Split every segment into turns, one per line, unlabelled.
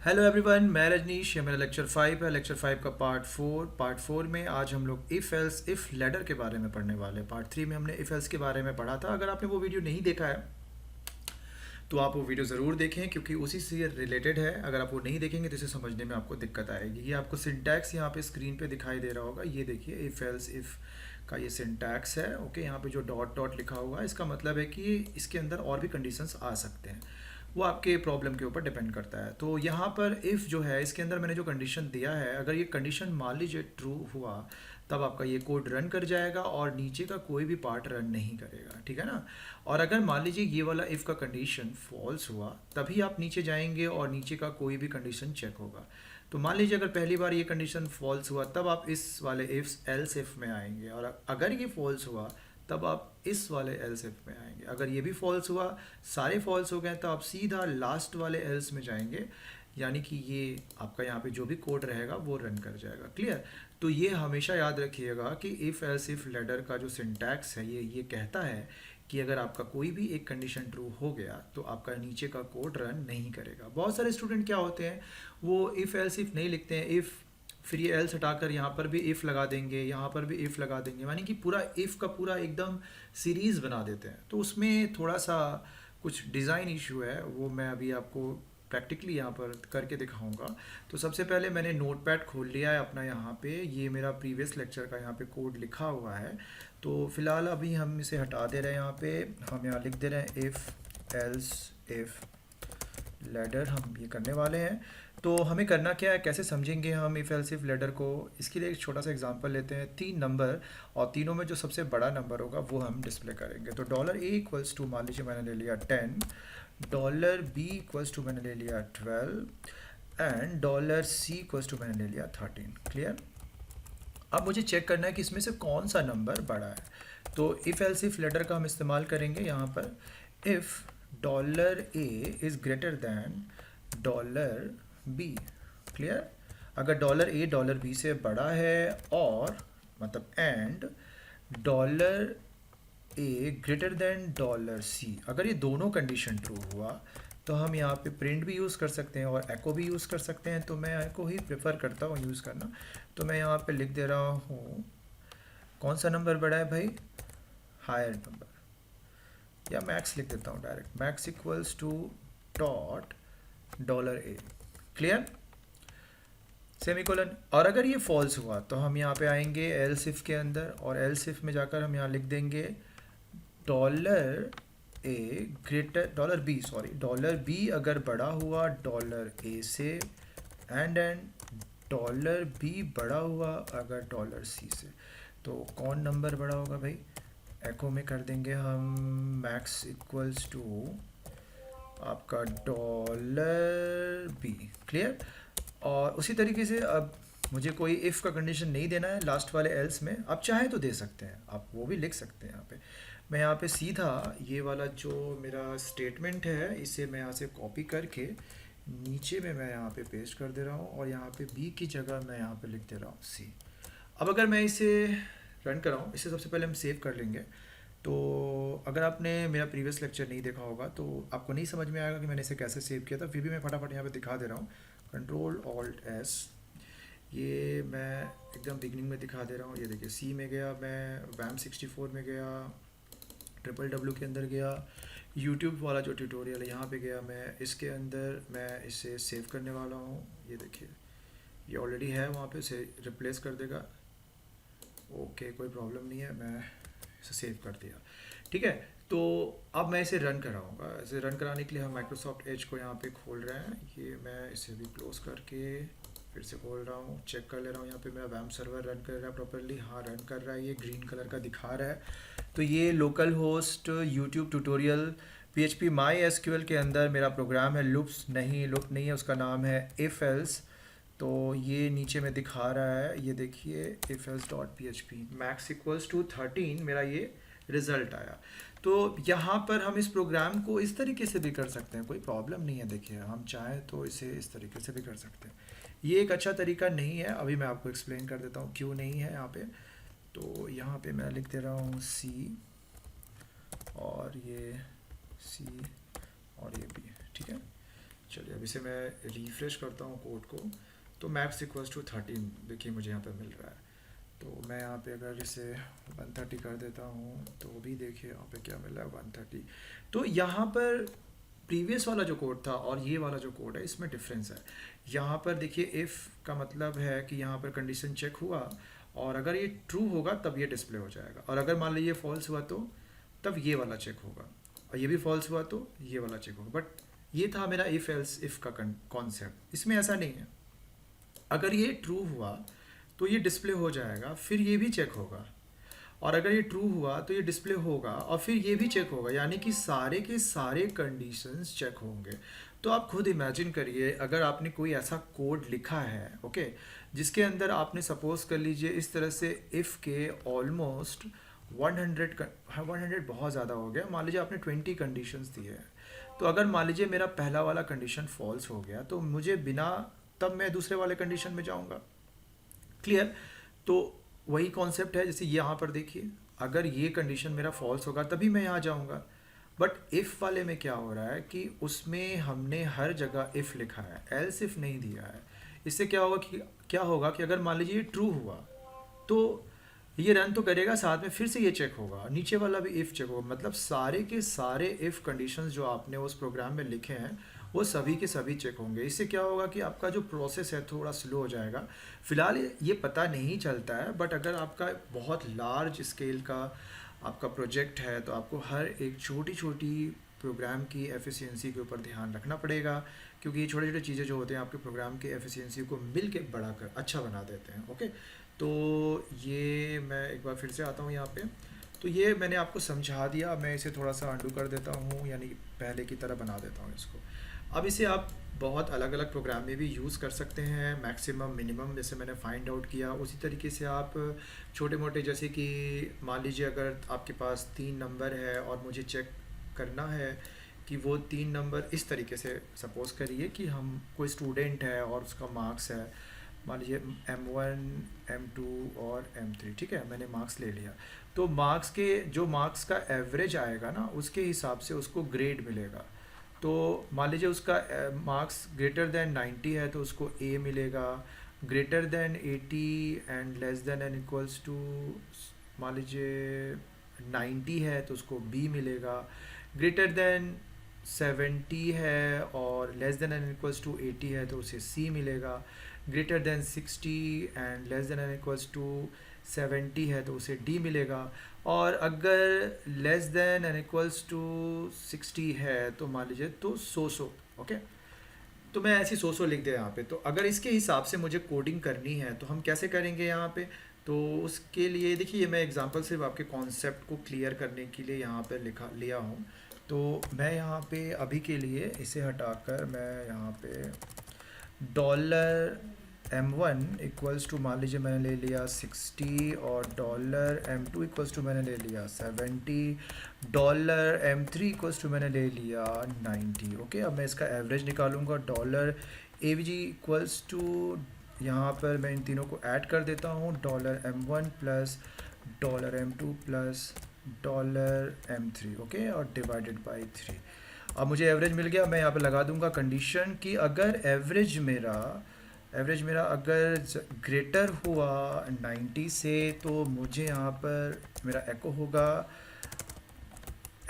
Hello everyone, मैं रजनीश। ये मेरा लेक्चर 5 है। लेक्चर 5 का पार्ट 4 में आज हम लोग इफ़ एल्स इफ़ लेडर के बारे में पढ़ने वाले हैं। पार्ट 3 में हमने इफ़ एल्स के बारे में पढ़ा था। अगर आपने वो वीडियो नहीं देखा है तो आप वो वीडियो ज़रूर देखें, क्योंकि उसी से रिलेटेड है। अगर आप वो नहीं देखेंगे तो इसे समझने में आपको दिक्कत आएगी। ये आपको सिंटैक्स यहाँ पे स्क्रीन पे दिखाई दे रहा होगा। ये देखिए, इफ़ एल्स इफ़ का ये सिंटैक्स है। ओके, यहाँ पे जो डॉट डॉट लिखा हुआ है इसका मतलब है कि इसके अंदर और भी कंडीशंस आ सकते हैं। वो आपके प्रॉब्लम के ऊपर डिपेंड करता है। तो यहाँ पर इफ़ जो है, इसके अंदर मैंने जो कंडीशन दिया है, अगर ये कंडीशन मान लीजिए ट्रू हुआ तब आपका ये कोड रन कर जाएगा और नीचे का कोई भी पार्ट रन नहीं करेगा। ठीक है ना। और अगर मान लीजिए ये वाला इफ़ का कंडीशन फॉल्स हुआ तभी आप नीचे जाएंगे और नीचे का कोई भी कंडीशन चेक होगा। तो मान लीजिए अगर पहली बार ये कंडीशन फॉल्स हुआ तब आप इस वाले इफ एल्स इफ में आएंगे, और अगर ये फॉल्स हुआ तब आप इस वाले एल्स इफ में आएंगे। अगर ये भी फॉल्स हुआ, सारे फॉल्स हो गए, तो आप सीधा लास्ट वाले एल्स में जाएंगे, यानी कि ये आपका यहाँ पे जो भी कोड रहेगा वो रन कर जाएगा। क्लियर। तो ये हमेशा याद रखिएगा कि इफ़ एल्स इफ लेडर का जो सिंटैक्स है ये कहता है कि अगर आपका कोई भी एक कंडीशन ट्रू हो गया तो आपका नीचे का कोड रन नहीं करेगा। बहुत सारे स्टूडेंट क्या होते हैं, वो इफ़ एल्स इफ नहीं लिखते हैं, इफ़ फिर ये एल्स हटाकर यहाँ पर भी इफ़ लगा देंगे, यहाँ पर भी इफ़ लगा देंगे, यानी कि पूरा इफ़ का पूरा एकदम सीरीज़ बना देते हैं। तो उसमें थोड़ा सा कुछ डिज़ाइन इशू है, वो मैं अभी आपको प्रैक्टिकली यहाँ पर करके दिखाऊंगा। तो सबसे पहले मैंने नोटपैड खोल लिया है अपना। यहाँ पे ये मेरा प्रीवियस लेक्चर का यहाँ पे कोड लिखा हुआ है। तो फिलहाल अभी हम इसे हटा दे रहे हैं। यहाँ पे हम यहाँ लिख दे रहे हैं इफ़ एल्स इफ़ लेडर, हम ये करने वाले हैं। तो हमें करना क्या है, कैसे समझेंगे हम इफ़ एल्स इफ लेडर को, इसके लिए एक छोटा सा एग्जांपल लेते हैं। 3 नंबर, और तीनों में जो सबसे बड़ा नंबर होगा वो हम डिस्प्ले करेंगे। तो डॉलर ए इक्वल्स टू, मान लीजिए मैंने ले लिया 10, डॉलर बी इक्वल्स टू मैंने ले लिया 12, and dollar C equals to मैंने ले लिया 13। क्लियर। अब मुझे चेक करना है कि इसमें से कौन सा नंबर बड़ा है। तो इफ़ एल्स इफ लेटर का हम इस्तेमाल करेंगे यहाँ पर। If dollar A is greater than dollar B. Clear. अगर डॉलर ए डॉलर बी से बड़ा है, और मतलब and dollar A greater than dollar C, अगर ये दोनों कंडीशन ट्रू हुआ तो हम यहाँ पे प्रिंट भी यूज़ कर सकते हैं और एको भी यूज़ कर सकते हैं। तो मैं एको ही प्रेफर करता हूँ यूज़ करना। तो मैं यहाँ पे लिख दे रहा हूँ, कौन सा नंबर बड़ा है भाई, हायर नंबर, या मैक्स लिख देता हूँ direct, max equals to dot dollar A. Clear, semicolon. और अगर ये फॉल्स हुआ तो हम यहाँ पे आएंगे एल्स इफ के अंदर, और एल्स इफ में जाकर हम यहाँ लिख देंगे dollar A greater, dollar B sorry, dollar B अगर बड़ा हुआ डॉलर ए से, एंड डॉलर बी बड़ा हुआ अगर डॉलर सी से, तो कौन नंबर बड़ा होगा भाई, एको में कर देंगे हम मैक्स इक्वल्स टू आपका डॉलर बी। क्लियर। और उसी तरीके से अब मुझे कोई इफ़ का कंडीशन नहीं देना है लास्ट वाले एल्स में। आप चाहें तो दे सकते हैं, आप वो भी लिख सकते हैं यहाँ पे। मैं यहाँ पे सीधा ये वाला जो मेरा स्टेटमेंट है इसे मैं यहाँ से कॉपी करके नीचे में मैं यहाँ पे पेस्ट कर दे रहा हूँ, और यहाँ पे बी की जगह मैं यहाँ पे लिख दे रहा हूँ सी। अब अगर मैं इसे रन कराऊँ, इसे सबसे पहले हम सेव कर लेंगे। तो अगर आपने मेरा प्रीवियस लेक्चर नहीं देखा होगा तो आपको नहीं समझ में आएगा कि मैंने इसे कैसे सेव किया था। फिर भी मैं फटाफट यहाँ पे दिखा दे रहा हूँ। कंट्रोल ऑल्ट एस, ये मैं एकदम बिगनिंग में दिखा दे रहा हूँ। ये देखिए, सी में गया मैं, वैम 64 में गया, ट्रिपल डब्ल्यू के अंदर गया, यूट्यूब वाला जो ट्यूटोरियल है यहाँ पे गया मैं, इसके अंदर मैं इसे सेव करने वाला हूँ। ये देखिए, ये ऑलरेडी है वहाँ पे, इसे रिप्लेस कर देगा। ओके, कोई प्रॉब्लम नहीं है, मैं इसे सेव कर दिया। ठीक है। तो अब मैं इसे रन कराऊंगा। इसे रन कराने के लिए हम माइक्रोसॉफ्ट एज को यहाँ पे खोल रहे हैं। ये मैं इसे भी क्लोज करके फिर से खोल रहा हूँ, चेक कर ले रहा हूँ यहाँ पे मेरा वैम सर्वर रन कर रहा है प्रॉपरली। हाँ, रन कर रहा है, ये ग्रीन कलर का दिखा रहा है। तो ये local host YouTube tutorial PHP MySQL के अंदर मेरा प्रोग्राम है। लूप्स नहीं, लूप नहीं है, उसका नाम है इफ एल्स। तो ये नीचे में दिखा रहा है, ये देखिए, if else dot PHP max equals to 13 मेरा ये रिजल्ट आया। तो यहाँ पर हम इस प्रोग्राम को इस तरीके से भी कर सकते हैं, कोई प्रॉब्लम नहीं है। देखिए, हम चाहें तो इसे इस तरीके से भी कर सकते हैं। ये एक अच्छा तरीका नहीं है, अभी मैं आपको एक्सप्लेन कर देता हूँ क्यों नहीं है यहाँ पे। तो यहाँ पे मैं लिख दे रहा हूँ सी, और ये सी, और ये बी। ठीक है। चलिए अभी से मैं रिफ्रेश करता हूँ कोड को। तो मैक्स इक्वल्स टू 13 देखिए मुझे यहाँ पे मिल रहा है। तो मैं यहाँ पे अगर इसे 130 कर देता हूँ तो भी देखिए यहाँ पे क्या मिल रहा है 130। तो यहाँ पर प्रीवियस वाला जो कोड था और ये वाला जो कोड है इसमें डिफरेंस है। यहाँ पर देखिए इफ़ का मतलब है कि यहाँ पर कंडीशन चेक हुआ और अगर ये ट्रू होगा तब ये डिस्प्ले हो जाएगा, और अगर मान लीजिए फॉल्स हुआ तो तब ये वाला चेक होगा, और ये भी फॉल्स हुआ तो ये वाला चेक होगा। बट ये था मेरा इफ़ एल्स इफ़ का कॉन्सेप्ट। इसमें ऐसा नहीं है, अगर ये ट्रू हुआ तो ये डिस्प्ले हो जाएगा, फिर ये भी चेक होगा, और अगर ये ट्रू हुआ तो ये डिस्प्ले होगा और फिर ये भी चेक होगा, यानी कि सारे के सारे कंडीशंस चेक होंगे। तो आप खुद इमेजिन करिए अगर आपने कोई ऐसा कोड लिखा है ओके, जिसके अंदर आपने सपोज कर लीजिए इस तरह से इफ़ के ऑलमोस्ट 100 बहुत ज़्यादा हो गया, मान लीजिए आपने 20 कंडीशंस दिए हैं। तो अगर मान लीजिए मेरा पहला वाला कंडीशन फॉल्स हो गया तो मुझे बिना, तब मैं दूसरे वाले कंडीशन में जाऊंगा। क्लियर? तो वही कॉन्सेप्ट है, जैसे यहाँ पर देखिए अगर ये कंडीशन मेरा फॉल्स होगा तभी मैं यहाँ जाऊँगा। बट इफ़ वाले में क्या हो रहा है कि उसमें हमने हर जगह इफ़ लिखा है, एल्स इफ़ नहीं दिया है। इससे क्या होगा कि अगर मान लीजिए ये ट्रू हुआ तो ये रन तो करेगा, साथ में फिर से ये चेक होगा, नीचे वाला भी इफ़ चेक होगा। मतलब सारे के सारे इफ़ कंडीशंस जो आपने उस प्रोग्राम में लिखे हैं वो सभी के सभी चेक होंगे। इससे क्या होगा कि आपका जो प्रोसेस है थोड़ा स्लो हो जाएगा। फ़िलहाल ये पता नहीं चलता है, बट अगर आपका बहुत लार्ज स्केल का आपका प्रोजेक्ट है तो आपको हर एक छोटी छोटी प्रोग्राम की एफिशिएंसी के ऊपर ध्यान रखना पड़ेगा, क्योंकि ये छोटे छोटे चीज़ें जो होते हैं आपके प्रोग्राम की एफिशिएंसी को मिल के बढ़ाकर अच्छा बना देते हैं। ओके, तो ये मैं एक बार फिर से आता हूँ यहाँ पे। तो ये मैंने आपको समझा दिया, मैं इसे थोड़ा सा अंडू कर देता हूँ, यानी पहले की तरह बना देता हूँ इसको। अब इसे आप बहुत अलग अलग प्रोग्राम में भी यूज़ कर सकते हैं, मैक्सिमम मिनिमम जैसे मैंने फाइंड आउट किया उसी तरीके से आप छोटे मोटे, जैसे कि मान लीजिए अगर आपके पास 3 नंबर है और मुझे चेक करना है कि वो 3 नंबर इस तरीके से, सपोज़ करिए कि हम कोई स्टूडेंट है और उसका मार्क्स है मान लीजिए M1 M2 और M3, ठीक है, मैंने मार्क्स ले लिया। तो मार्क्स का एवरेज आएगा ना, उसके हिसाब से उसको ग्रेड मिलेगा। तो मान लीजिए उसका मार्क्स ग्रेटर देन 90 है तो उसको A मिलेगा, greater than 80 and less than and equals to मान लीजिए 90 है तो उसको B मिलेगा, ग्रेटर देन 70 है और less than and equals to 80 है तो उसे C मिलेगा, greater than 60 and less than and equals to 70 है तो उसे D मिलेगा, और अगर less than and equals to 60 है तो मान लीजिए तो 100 ओके। तो मैं ऐसी 100 लिख दिया यहाँ पे। तो अगर इसके हिसाब से मुझे कोडिंग करनी है तो हम कैसे करेंगे यहाँ पे? तो उसके लिए देखिए मैं एग्जांपल सिर्फ आपके कॉन्सेप्ट को क्लियर करने के लिए यहाँ पे लिया हूँ। तो मैं यहाँ पे अभी के लिए इसे हटाकर मैं यहाँ पे $M1 इक्वल्स टू मान लीजिए मैंने ले लिया 60 और $M2 इक्वल्स टू मैंने ले लिया 70, $M3 इक्वल्स टू मैंने ले लिया 90। ओके, अब मैं इसका एवरेज निकालूंगा। $AVG इक्वल्स टू, यहाँ पर मैं इन तीनों को ऐड कर देता हूँ, $M1 plus $M2 plus $M3 okay, और डिवाइडेड बाई 3। अब मुझे एवरेज मिल गया। मैं यहाँ पे लगा दूंगा कंडीशन कि अगर एवरेज मेरा अगर ग्रेटर हुआ 90 से तो मुझे यहाँ पर मेरा एको होगा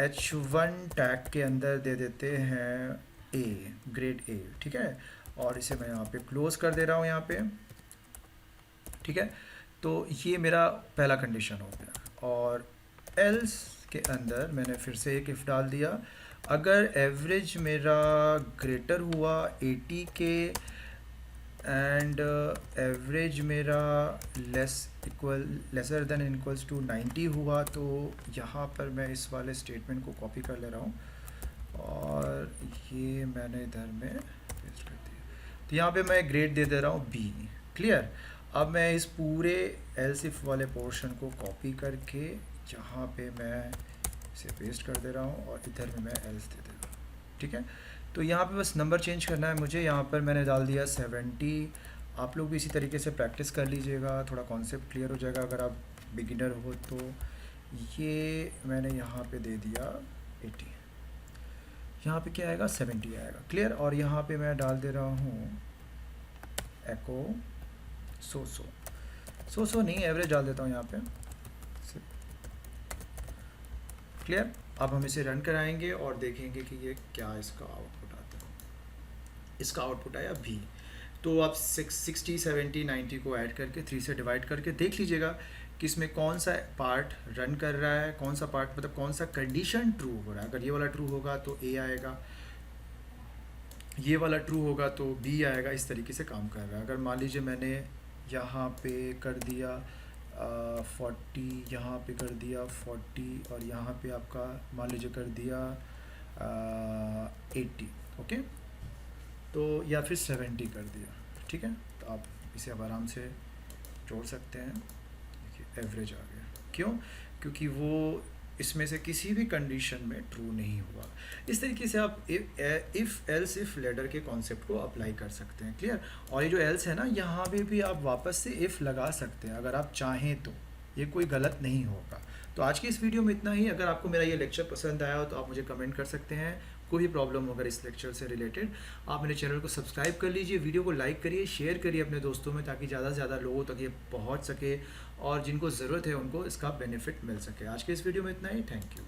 H1 टैग के अंदर दे देते हैं A, ग्रेड A, ठीक है, और इसे मैं यहाँ पे क्लोज कर दे रहा हूँ यहाँ पे, ठीक है। तो ये मेरा पहला कंडीशन हो गया, और एल्स के अंदर मैंने फिर से एक इफ़ डाल दिया। अगर एवरेज मेरा ग्रेटर हुआ 80 के एंड एवरेज मेरा लेसर देन इक्वल्स टू 90 हुआ तो यहाँ पर मैं इस वाले स्टेटमेंट को कॉपी कर ले रहा हूँ और ये मैंने इधर में पेस्ट कर दिया। तो यहाँ पे मैं ग्रेड दे दे रहा हूँ B। क्लियर? अब मैं इस पूरे एल्स इफ वाले पोर्शन को कॉपी करके यहाँ पे मैं इसे पेस्ट कर दे रहा हूँ और इधर में मैं एल्स दे दे रहा हूँ, ठीक है। तो यहाँ पे बस नंबर चेंज करना है मुझे। यहाँ पर मैंने डाल दिया 70। आप लोग भी इसी तरीके से प्रैक्टिस कर लीजिएगा, थोड़ा कॉन्सेप्ट क्लियर हो जाएगा अगर आप बिगिनर हो तो। ये मैंने यहाँ पे दे दिया 80। यहाँ पे क्या आएगा 70 आएगा। क्लियर। और यहाँ पे मैं डाल दे रहा हूँ एको सो नहीं, एवरेज डाल देता हूँ यहाँ पे। क्लियर। अब हम इसे रन कराएंगे और देखेंगे कि ये क्या इसका आउटपुट आता है। इसका आउटपुट आया भी। तो आप 60 70 90 को ऐड करके 3 से डिवाइड करके देख लीजिएगा कि इसमें कौन सा पार्ट रन कर रहा है, कौन सा पार्ट मतलब कौन सा कंडीशन ट्रू हो रहा है। अगर ये वाला ट्रू होगा तो ए आएगा, ये वाला ट्रू होगा तो बी आएगा। इस तरीके से काम कर रहा है। अगर मान लीजिए मैंने यहाँ पे कर दिया 40, यहाँ पे कर दिया 40 और यहाँ पे आपका मान लीजिए कर दिया 80, ओके, तो या फिर 70 कर दिया, ठीक है। तो आप इसे अब आराम से जोड़ सकते हैं। देखिए एवरेज आ गया। क्यों? क्योंकि वो इसमें से किसी भी कंडीशन में ट्रू नहीं हुआ। इस तरीके से आप इफ़ एल्स इफ़ लेडर के कॉन्सेप्ट को अप्लाई कर सकते हैं। क्लियर। और ये जो एल्स है ना, यहाँ पे भी आप वापस से इफ़ लगा सकते हैं अगर आप चाहें तो, ये कोई गलत नहीं होगा। तो आज की इस वीडियो में इतना ही। अगर आपको मेरा ये लेक्चर पसंद आया हो तो आप मुझे कमेंट कर सकते हैं। कोई प्रॉब्लम हो अगर इस लेक्चर से रिलेटेड, आप मेरे चैनल को सब्सक्राइब कर लीजिए, वीडियो को लाइक करिए, शेयर करिए अपने दोस्तों में, ताकि ज़्यादा से ज़्यादा लोगों तक ये पहुंच सके और जिनको ज़रूरत है उनको इसका बेनिफिट मिल सके। आज के इस वीडियो में इतना ही। Thank you.